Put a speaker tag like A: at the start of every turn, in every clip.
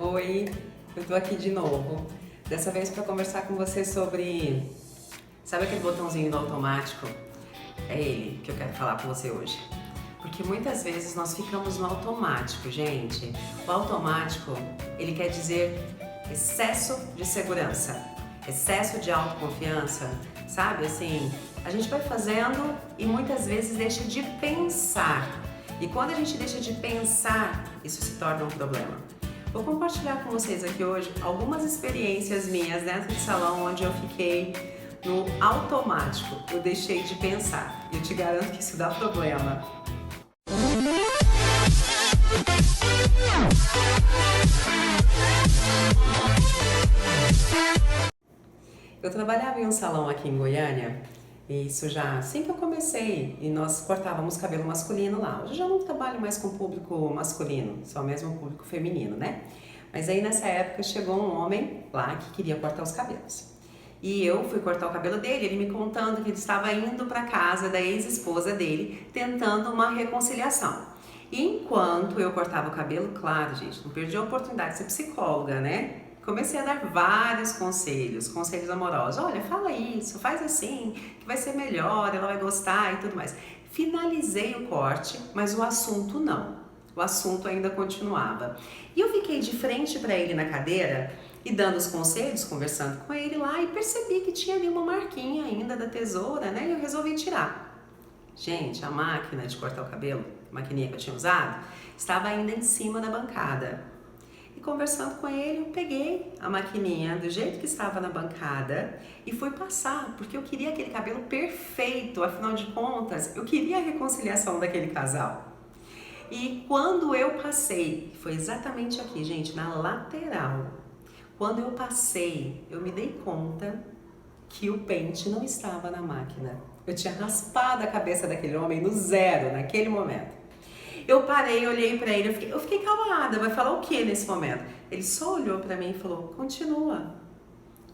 A: Oi, eu tô aqui de novo. Dessa vez para conversar com você sobre... Sabe aquele botãozinho do automático? É ele que eu quero falar com você hoje. Porque muitas vezes nós ficamos no automático, gente. O automático, ele quer dizer excesso de segurança, excesso de autoconfiança, sabe? Assim, a gente vai fazendo e muitas vezes deixa de pensar. E quando a gente deixa de pensar, isso se torna um problema. Vou compartilhar com vocês aqui hoje algumas experiências minhas dentro do salão onde eu fiquei no automático. Eu deixei de pensar. E eu te garanto que isso dá problema. Eu trabalhava em um salão aqui em Goiânia, e isso já assim que eu comecei, e nós cortávamos cabelo masculino lá. Hoje eu já não trabalho mais com público masculino, só mesmo público feminino, né? Mas aí nessa época chegou um homem lá que queria cortar os cabelos. E eu fui cortar o cabelo dele, ele me contando que ele estava indo para casa da ex-esposa dele, tentando uma reconciliação. E enquanto eu cortava o cabelo, claro, gente, não perdi a oportunidade de ser psicóloga, né? Comecei a dar vários conselhos amorosos. Olha, fala isso, faz assim, que vai ser melhor, ela vai gostar e tudo mais. Finalizei o corte, mas o assunto não. O assunto ainda continuava. E eu fiquei de frente para ele na cadeira e dando os conselhos, conversando com ele lá, e percebi que tinha ali uma marquinha ainda da tesoura, né? E eu resolvi tirar. Gente, a máquina de cortar o cabelo, a maquininha que eu tinha usado, estava ainda em cima da bancada. E conversando com ele, eu peguei a maquininha do jeito que estava na bancada e fui passar, porque eu queria aquele cabelo perfeito, afinal de contas, eu queria a reconciliação daquele casal. E quando eu passei, foi exatamente aqui, gente, na lateral, quando eu passei, eu me dei conta que o pente não estava na máquina. Eu tinha raspado a cabeça daquele homem no zero, naquele momento. Eu parei, olhei pra ele, eu fiquei calada, vai falar o que nesse momento? Ele só olhou pra mim e falou, continua.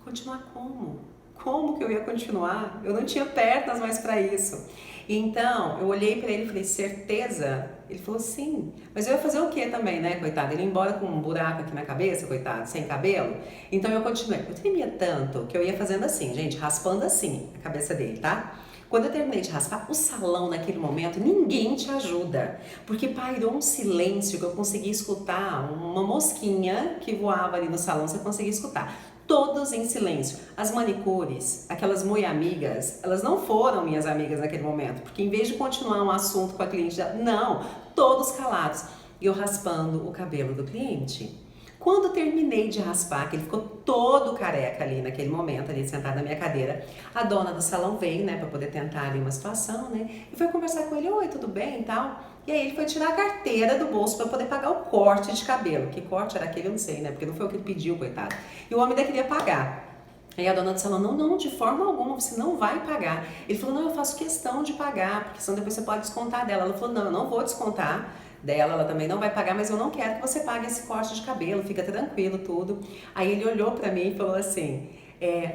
A: Continuar como? Como que eu ia continuar? Eu não tinha pernas mais pra isso. Então, eu olhei pra ele e falei, certeza? Ele falou, sim. Mas eu ia fazer o que também, né, coitado? Ele ia embora com um buraco aqui na cabeça, coitado, sem cabelo. Então eu continuei. Eu tremia tanto que eu ia fazendo assim, gente, raspando assim a cabeça dele, tá? Quando eu terminei de raspar, o salão naquele momento, ninguém te ajuda, porque pairou um silêncio que eu consegui escutar, uma mosquinha que voava ali no salão, você conseguia escutar. Todos em silêncio. As manicures, aquelas muito amigas, elas não foram minhas amigas naquele momento, porque em vez de continuar um assunto com a cliente, não, todos calados. E eu raspando o cabelo do cliente. Quando terminei de raspar, que ele ficou todo careca ali naquele momento, ali sentado na minha cadeira, a dona do salão veio, né, pra poder tentar ali uma situação, né, e foi conversar com ele, oi, tudo bem e tal. E aí ele foi tirar a carteira do bolso pra poder pagar o corte de cabelo. Que corte era aquele, eu não sei, né, porque não foi o que ele pediu, coitado. E o homem ainda queria pagar. Aí a dona do salão, não, de forma alguma, você não vai pagar. Ele falou, não, eu faço questão de pagar, porque senão depois você pode descontar dela. Ela falou, não, eu não vou descontar dela, ela também não vai pagar, mas eu não quero que você pague esse corte de cabelo, fica tranquilo, tudo. Aí ele olhou pra mim e falou assim,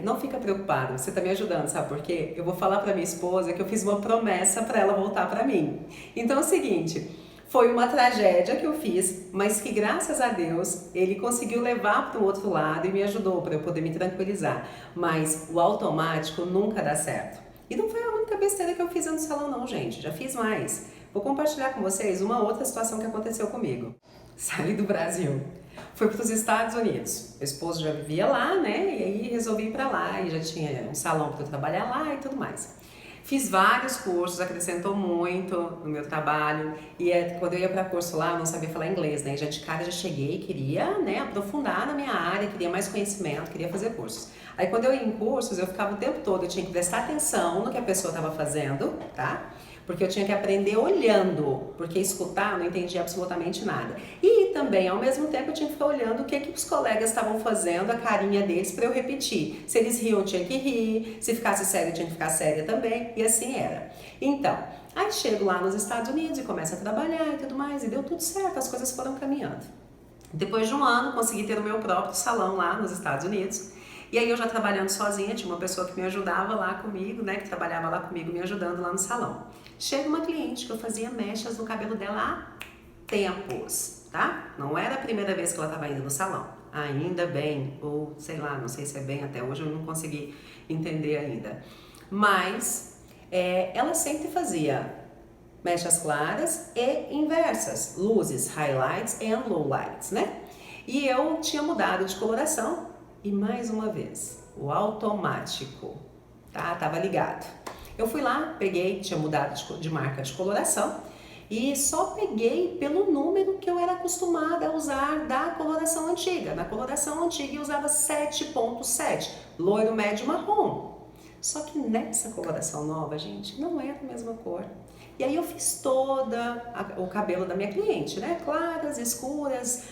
A: não fica preocupado, você tá me ajudando, sabe por quê? Eu vou falar pra minha esposa que eu fiz uma promessa pra ela voltar pra mim. Então é o seguinte, foi uma tragédia que eu fiz, mas que graças a Deus ele conseguiu levar para o outro lado e me ajudou para eu poder me tranquilizar. Mas o automático nunca dá certo. E não foi a única besteira que eu fiz no salão não, gente, já fiz mais. Vou compartilhar com vocês uma outra situação que aconteceu comigo. Saí do Brasil, fui para os Estados Unidos. Meu esposo já vivia lá, né? E aí resolvi ir para lá e já tinha um salão para eu trabalhar lá e tudo mais. Fiz vários cursos, acrescentou muito no meu trabalho. E quando eu ia para curso lá, eu não sabia falar inglês, né? Já de cara já cheguei, queria, né, aprofundar na minha área, queria mais conhecimento, queria fazer cursos. Aí quando eu ia em cursos, eu ficava o tempo todo, eu tinha que prestar atenção no que a pessoa estava fazendo, tá? Porque eu tinha que aprender olhando, porque escutar eu não entendia absolutamente nada. E também, ao mesmo tempo, eu tinha que ficar olhando o que os colegas estavam fazendo, a carinha deles, para eu repetir. Se eles riam, eu tinha que rir, se ficasse sério, eu tinha que ficar séria também, e assim era. Então, aí chego lá nos Estados Unidos e começo a trabalhar e tudo mais, e deu tudo certo, as coisas foram caminhando. Depois de um ano, consegui ter o meu próprio salão lá nos Estados Unidos. E aí eu já trabalhando sozinha, tinha uma pessoa que me ajudava lá comigo, né, que trabalhava lá comigo, me ajudando lá no salão. Chega uma cliente que eu fazia mechas no cabelo dela há tempos. tá? Não era a primeira vez que ela estava indo no salão. Ainda bem, ou sei lá, não sei se é bem, até hoje eu não consegui entender ainda. Mas ela sempre fazia mechas claras e inversas, luzes, highlights e lowlights, né? E eu tinha mudado de coloração e mais uma vez, o automático, tá? Tava ligado. Eu fui lá, peguei, tinha mudado de marca de coloração e só peguei pelo número que eu era acostumada a usar da coloração antiga. Na coloração antiga eu usava 7.7, loiro médio marrom. Só que nessa coloração nova, gente, não era a mesma cor. E aí eu fiz o cabelo da minha cliente, né? Claras, escuras,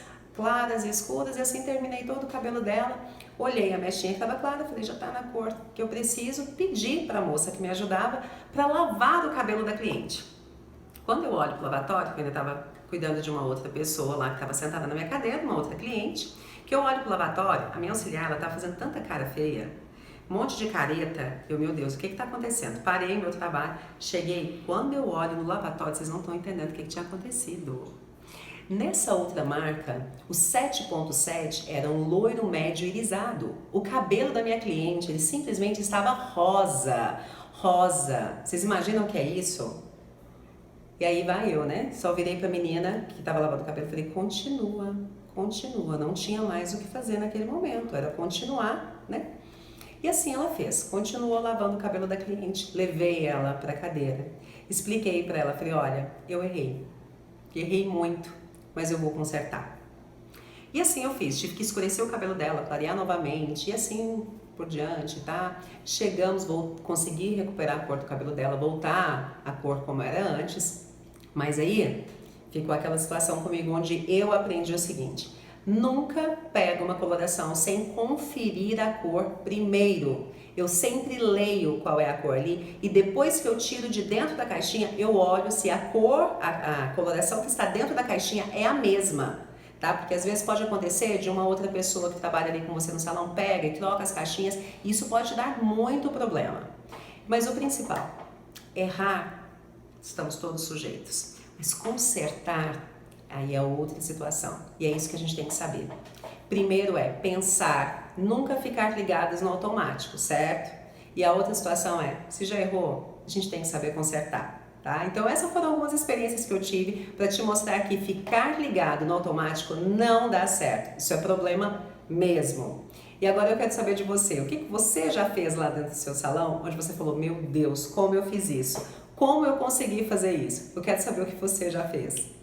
A: e assim terminei todo o cabelo dela. Olhei a mechinha que estava clara, falei, já tá na cor que eu preciso. Pedi para a moça que me ajudava para lavar o cabelo da cliente. Quando eu olho pro lavatório, que eu ainda estava cuidando de uma outra pessoa lá que estava sentada na minha cadeira, uma outra cliente, que eu olho pro lavatório, a minha auxiliar, ela estava fazendo tanta cara feia, um monte de careta, meu Deus, o que está acontecendo? Parei meu trabalho, cheguei, quando eu olho no lavatório, vocês não estão entendendo o que tinha acontecido. Nessa outra marca, o 7.7 era um loiro médio irisado. O cabelo da minha cliente, ele simplesmente estava rosa, rosa. Vocês imaginam o que é isso? E aí vai eu, né? Só virei pra menina que estava lavando o cabelo e falei, continua, continua. Não tinha mais o que fazer naquele momento, era continuar, né? E assim ela fez, continuou lavando o cabelo da cliente, levei ela para a cadeira, expliquei para ela, falei, olha, eu errei muito, mas eu vou consertar. E assim eu fiz, tive que escurecer o cabelo dela, clarear novamente e assim por diante, tá? Chegamos, consegui recuperar a cor do cabelo dela, voltar a cor como era antes, mas aí ficou aquela situação comigo onde eu aprendi o seguinte: nunca pego uma coloração sem conferir a cor primeiro. Eu sempre leio qual é a cor ali e depois que eu tiro de dentro da caixinha, eu olho se a cor, a coloração que está dentro da caixinha é a mesma, tá? Porque às vezes pode acontecer de uma outra pessoa que trabalha ali com você no salão, pega e troca as caixinhas, e isso pode dar muito problema. Mas o principal, errar, estamos todos sujeitos, mas consertar, aí é outra situação. E é isso que a gente tem que saber. Primeiro é pensar, nunca ficar ligados no automático, certo? E a outra situação é, se já errou, a gente tem que saber consertar, tá? Então essas foram algumas experiências que eu tive para te mostrar que ficar ligado no automático não dá certo. Isso é problema mesmo. E agora eu quero saber de você, o que você já fez lá dentro do seu salão, onde você falou, meu Deus, como eu fiz isso? Como eu consegui fazer isso? Eu quero saber o que você já fez.